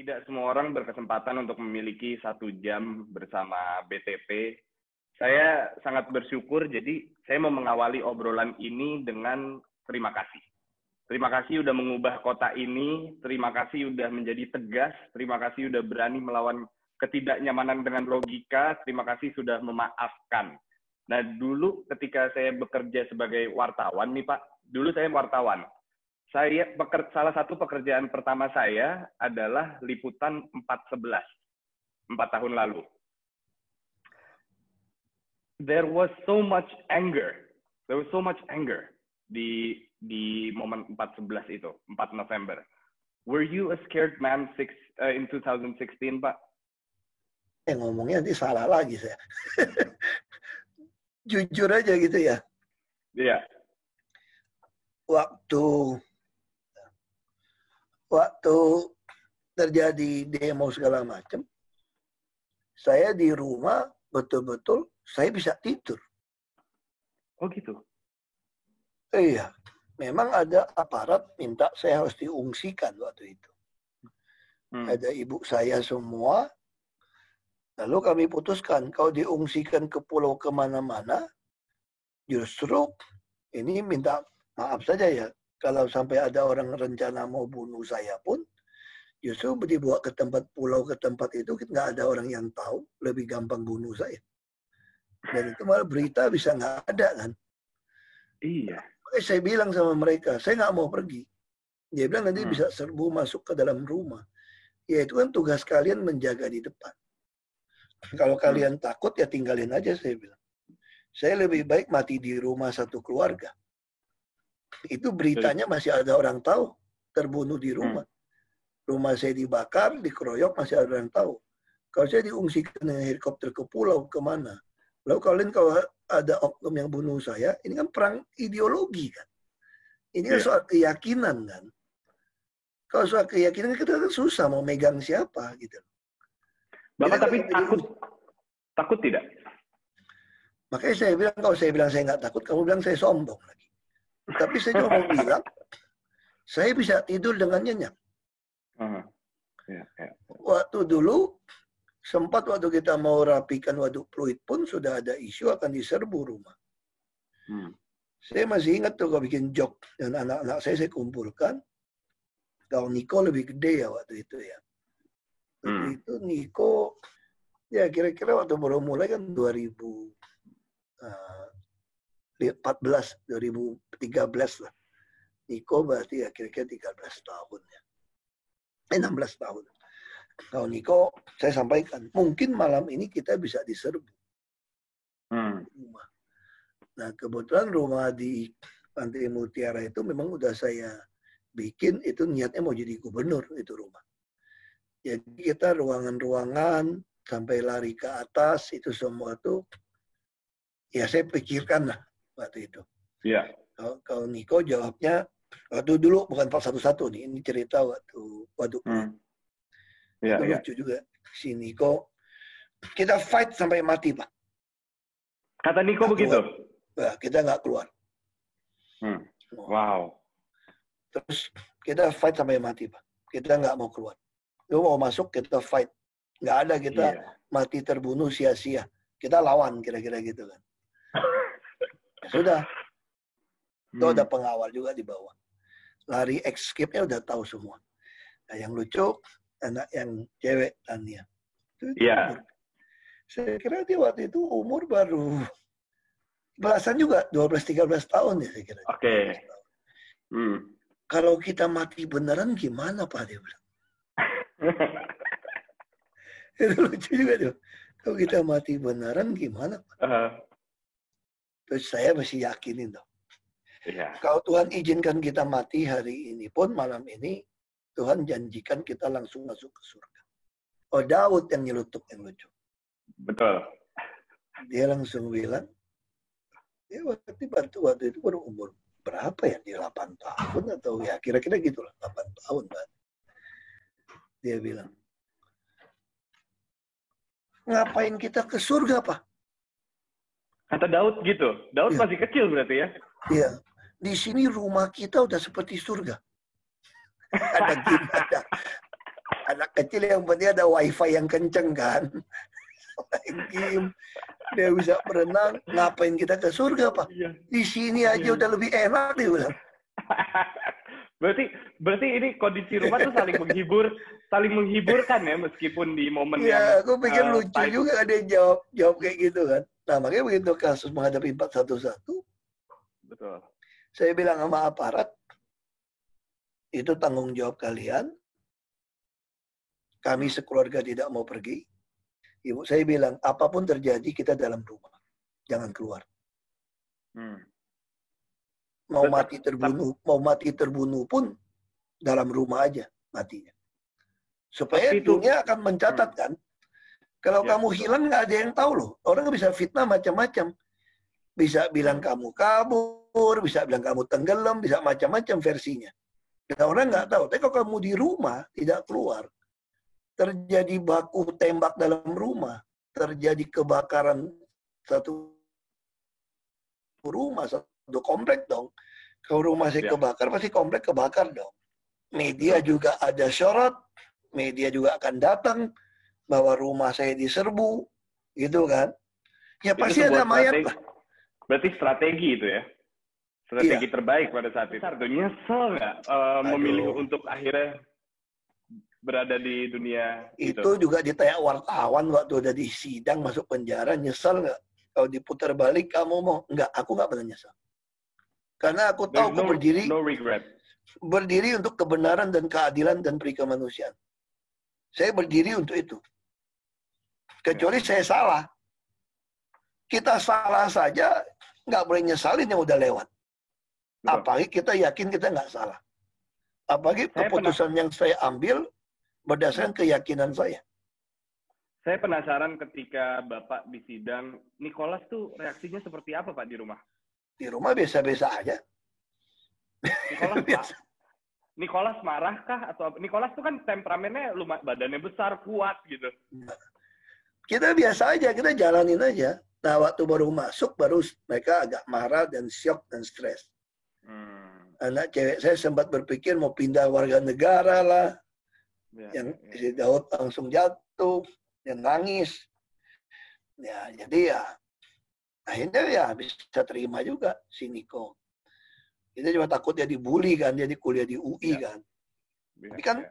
tidak semua orang berkesempatan untuk memiliki 1 jam bersama BTP. Saya sangat bersyukur, jadi saya mau mengawali obrolan ini dengan terima kasih. Terima kasih udah mengubah kota ini, terima kasih udah menjadi tegas, terima kasih udah berani melawan ketidaknyamanan dengan logika, terima kasih sudah memaafkan. Nah, dulu ketika saya bekerja sebagai wartawan nih Pak, dulu saya wartawan. Salah satu pekerjaan pertama saya adalah liputan 411, 4 tahun lalu. There was so much anger di momen 411 itu, 4 November. Were you a scared man in 2016, Pak? Ngomongnya nanti salah lagi saya. Jujur aja gitu ya. Iya. Waktu terjadi demo segala macam, saya di rumah betul-betul saya bisa tidur. Oh gitu? Iya, memang ada aparat minta saya harus diungsikan waktu itu. Ada ibu saya semua. Lalu kami putuskan, kalau diungsikan ke pulau kemana-mana, justru ini minta maaf saja ya, kalau sampai ada orang rencana mau bunuh saya pun, justru dibawa ke tempat pulau, ke tempat itu, nggak ada orang yang tahu, lebih gampang bunuh saya. Dan itu malah berita bisa nggak ada kan. Iya. Makanya saya bilang sama mereka, saya nggak mau pergi. Dia bilang nanti bisa serbu masuk ke dalam rumah. Ya itu kan tugas kalian menjaga di depan. Kalau kalian takut ya tinggalin aja, saya bilang. Saya lebih baik mati di rumah satu keluarga. Itu beritanya masih ada orang tahu, terbunuh di rumah. Rumah saya dibakar, dikeroyok, masih ada orang tahu. Kalau saya diungsikan dengan helikopter ke pulau, kemana? Lalu kalian kalau ada oknum yang bunuh saya, ini kan perang ideologi kan. Ini kan soal keyakinan kan. Kalau soal keyakinan kita kan susah mau megang siapa gitu. Bapak tapi takut tidak? Makanya saya bilang, kalau saya bilang saya nggak takut, kamu bilang saya sombong lagi. Tapi saya cuma mau bilang, saya bisa tidur dengan nyenyak. Waktu dulu, sempat waktu kita mau rapikan Waduk Pluit pun sudah ada isu akan diserbu rumah. Saya masih ingat tuh kalau bikin jok dan anak-anak saya kumpulkan. Kalau Niko lebih gede ya waktu itu ya. Waktu itu Niko, ya kira-kira waktu baru mulai kan 2014, 2013 lah. Niko berarti ya kira-kira 13 tahun ya. 16 tahun. Kalau Niko, saya sampaikan, mungkin malam ini kita bisa diserbu. Rumah. Nah, kebetulan rumah di Pantai Mutiara itu memang udah saya bikin, itu niatnya mau jadi gubernur itu rumah. Jadi kita ruangan-ruangan sampai lari ke atas itu semua tuh ya saya pikirkan lah waktu itu. Iya. Kalau Niko jawabnya waktu dulu bukan part 11 nih, ini cerita waktu Waduk. Itu lucu juga si Niko. Kita fight sampai mati Pak. Kata Niko begitu? Nah, kita nggak keluar. Wow. Terus kita fight sampai mati Pak. Kita nggak mau keluar. Lu mau masuk kita fight. Nggak ada kita mati terbunuh sia-sia. Kita lawan kira-kira gitu kan. Ya sudah. Itu ada pengawal juga di bawah. Lari escape-nya udah tahu semua. Nah, yang lucu anak yang cewek Tania. Iya. Saya kira dia waktu itu umur baru belasan juga, 12-13 tahun ya saya kira. Oke. Kalau kita mati beneran gimana Pak dia bilang. Itu lucu juga tuh. Kalau kita mati beneran gimana Pak? Terus saya masih yakinin dong. Kalau Tuhan izinkan kita mati hari ini pun malam ini, Tuhan janjikan kita langsung masuk ke surga. Oh Daud yang nyelutuk yang lucu. Betul. Dia langsung bilang, dia waktu itu baru umur berapa ya? Dia 8 tahun atau ya kira-kira gitulah 8 tahun Pak. Dia bilang, ngapain kita ke surga Pak? Kata Daud gitu. Daud masih kecil berarti ya? Iya. Di sini rumah kita udah seperti surga. Anak kecil yang penting ada wifi yang kenceng kan. Main game. Dia bisa berenang. Ngapain kita ke surga, Pak? Iya. Di sini aja udah lebih enak, dia bilang. berarti ini kondisi rumah tuh saling menghiburkan ya, meskipun di momen yang Iya, aku pikir lucu pahit. juga dia jawab kayak gitu kan. Nah, makanya begitu kasus menghadapi 411, Betul. saya bilang sama aparat, itu tanggung jawab kalian. Kami sekeluarga tidak mau pergi. Ibu saya bilang, apapun terjadi kita dalam rumah. Jangan keluar. Mau mati terbunuh pun dalam rumah aja matinya. Supaya dunia akan mencatat kan. Kalau kamu hilang nggak ada yang tahu loh. Orang bisa fitnah macam-macam. Bisa bilang kamu kabur, bisa bilang kamu tenggelam, bisa macam-macam versinya. Dan orang nggak tahu. Tapi kalau kamu di rumah tidak keluar, terjadi baku tembak dalam rumah, terjadi kebakaran satu rumah, satu komplek dong. Kalau rumah saya kebakar, pasti komplek kebakar dong. Media juga ada sorot, media juga akan datang bahwa rumah saya diserbu, gitu kan. Ya itu pasti ada mayat lah. Berarti strategi itu ya? Strategi terbaik pada saat itu. Artinya nyesel nggak memilih untuk akhirnya berada di dunia itu juga ditanya wartawan waktu udah di sidang masuk penjara, nyesel nggak? Kalau diputar balik kamu mau? Nggak, aku nggak pernah nyesel. Karena aku tahu aku berdiri untuk kebenaran dan keadilan dan perikemanusiaan. Saya berdiri untuk itu. Kecuali saya salah. Kita salah saja, nggak boleh nyesalin yang udah lewat. Apalagi kita yakin kita nggak salah. Apalagi keputusan yang saya ambil berdasarkan keyakinan saya. Saya penasaran ketika Bapak di sidang, Nicholas tuh reaksinya seperti apa Pak di rumah? Di rumah biasa-biasa aja. Nicholas marahkah? Atau Nicholas tuh kan temperamennya badannya besar, kuat gitu. Kita biasa aja, kita jalanin aja. Nah, waktu baru masuk, baru mereka agak marah dan shock dan stres. Anak cewek saya sempat berpikir mau pindah warga negara lah. Si Daud langsung jatuh, yang nangis. Ya, jadi ya, akhirnya ya bisa terima juga si Niko. Kita cuma takut dia dibully kan, dia kuliah di UI kan. Tapi kan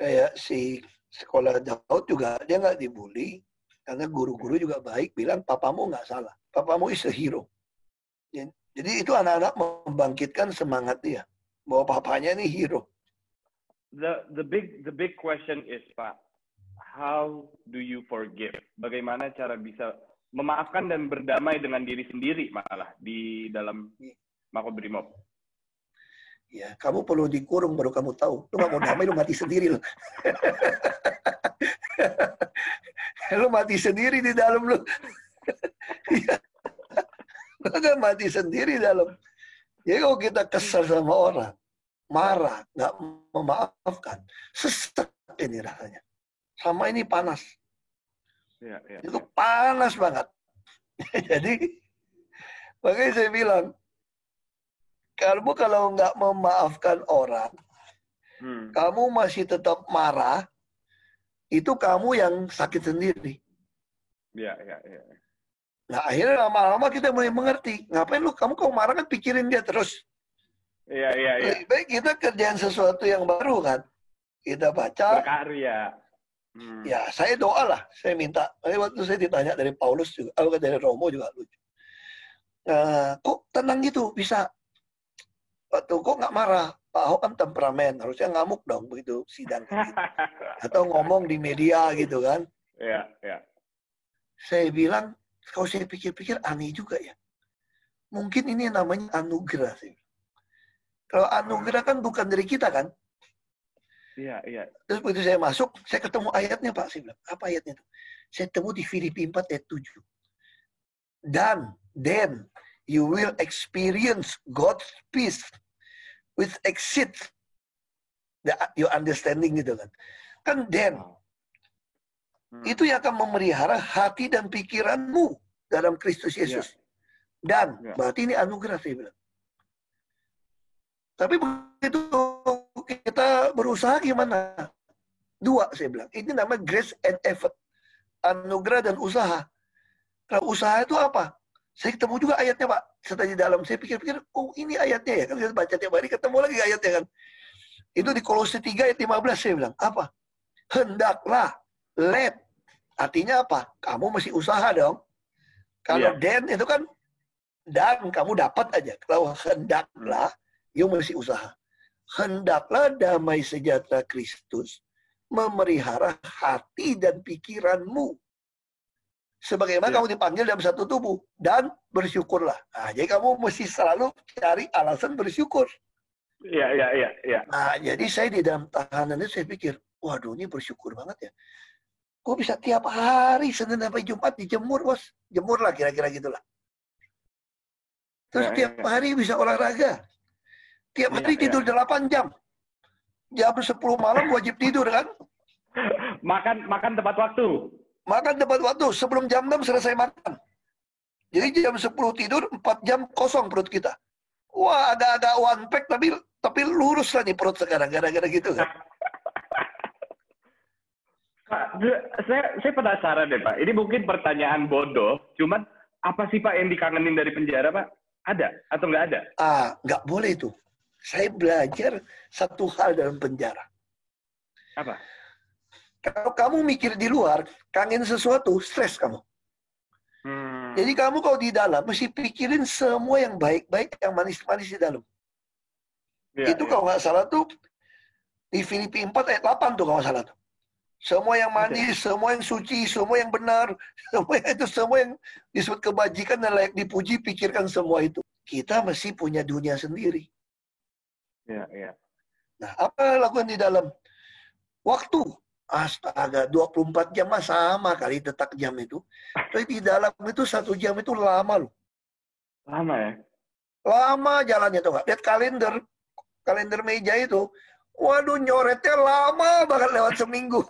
kayak si sekolah Daud juga, dia nggak dibully. Karena guru-guru juga baik, bilang papamu nggak salah. Papamu is a hero. Jadi itu anak-anak membangkitkan semangat dia. Bahwa papanya ini hero. The big question is, Pak, how do you forgive? Bagaimana cara bisa memaafkan dan berdamai dengan diri sendiri malah di dalam Makobrimob? Ya, kamu perlu dikurung baru kamu tahu. Lu nggak mau damai, lu mati sendiri lu. Lu mati sendiri di dalam lu. Lu kan mati sendiri dalam. Jadi kalau kita kesal sama orang, marah, nggak memaafkan, sesek ini rasanya. Sama ini panas. Itu panas banget. Jadi, makanya saya bilang, kamu kalau nggak memaafkan orang, kamu masih tetap marah, itu kamu yang sakit sendiri. Nah, akhirnya lama-lama kita mulai mengerti. Ngapain kamu marah kan pikirin dia terus. Lebih baik kita kerjaan sesuatu yang baru kan. Kita baca. Berkarya. Ya, saya doa lah. Saya minta. Waktu saya ditanya dari Paulus juga, dari Romo juga lucu. Kok tenang gitu bisa? Waktu kok nggak marah? Pak Ahok kan temperamen, harusnya ngamuk dong begitu sidang gitu. Atau ngomong di media gitu kan. Saya bilang, kalau saya pikir-pikir aneh juga ya. Mungkin ini namanya anugerah sih. Kalau anugerah kan bukan dari kita kan. Terus begitu saya masuk, saya ketemu ayatnya Pak. Saya bilang, apa ayatnya itu? Saya temu di Filipi 4 ayat 7. Then you will experience God's peace with exceed your understanding gitu kan. Kan then itu yang akan memelihara hati dan pikiranmu dalam Kristus Yesus. Dan berarti ini anugerah saya bilang. Tapi begitu kita berusaha gimana? Dua, saya bilang. Ini namanya grace and effort. Anugerah dan usaha. Kalau usaha itu apa? Saya ketemu juga ayatnya, Pak. Setelah di dalam, saya pikir-pikir, oh ini ayatnya ya. Kan saya baca tiap hari, ketemu lagi ayatnya kan. Itu di Kolose 3 ayat 15, saya bilang. Apa? Hendaklah, let. Artinya apa? Kamu mesti usaha dong. Kalau then itu kan, dan kamu dapat aja. Kalau hendaklah, you mesti usaha. Hendaklah damai sejahtera Kristus memelihara hati dan pikiranmu. Sebagaimana kamu dipanggil dalam satu tubuh. Dan bersyukurlah. Nah, jadi kamu mesti selalu cari alasan bersyukur. Iya. Nah, jadi saya di dalam tahanan itu saya pikir, waduh ini bersyukur banget ya. Kok bisa tiap hari Senin sampai Jumat dijemur, bos. Jemur lah kira-kira gitulah. Terus tiap hari bisa olahraga. Tiap hari tidur 8 jam. Jam 10 malam wajib tidur kan. Makan tepat waktu. Makan tepat waktu. Sebelum jam 6 selesai makan. Jadi jam 10 tidur, 4 jam kosong perut kita. Wah, agak-agak one pack, tapi lurus lah nih perut sekarang. Gara-gara gitu kan. Saya penasaran deh, Pak. Ini mungkin pertanyaan bodoh. Cuman, apa sih, Pak, yang dikangenin dari penjara, Pak? Ada atau nggak ada? Nggak boleh itu. Saya belajar satu hal dalam penjara. Apa? Kalau kamu mikir di luar, kangen sesuatu, stres kamu. Jadi kamu kalau di dalam, mesti pikirin semua yang baik-baik, yang manis-manis di dalam. Itu kalau nggak salah tuh, di Filipi 4 ayat 8 tuh kalau nggak salah tuh. Semua yang manis, semua yang suci, semua yang benar, semua yang disebut kebajikan dan layak dipuji, pikirkan semua itu. Kita mesti punya dunia sendiri. Iya. Nah, apa lakukan di dalam? Waktu. Astaga, 24 jam mah sama kali detak jam itu. Tapi di dalam itu 1 jam itu lama loh. Lama ya? Lama jalannya tuh nggak. Lihat kalender meja itu. Waduh, nyoretnya lama banget lewat seminggu.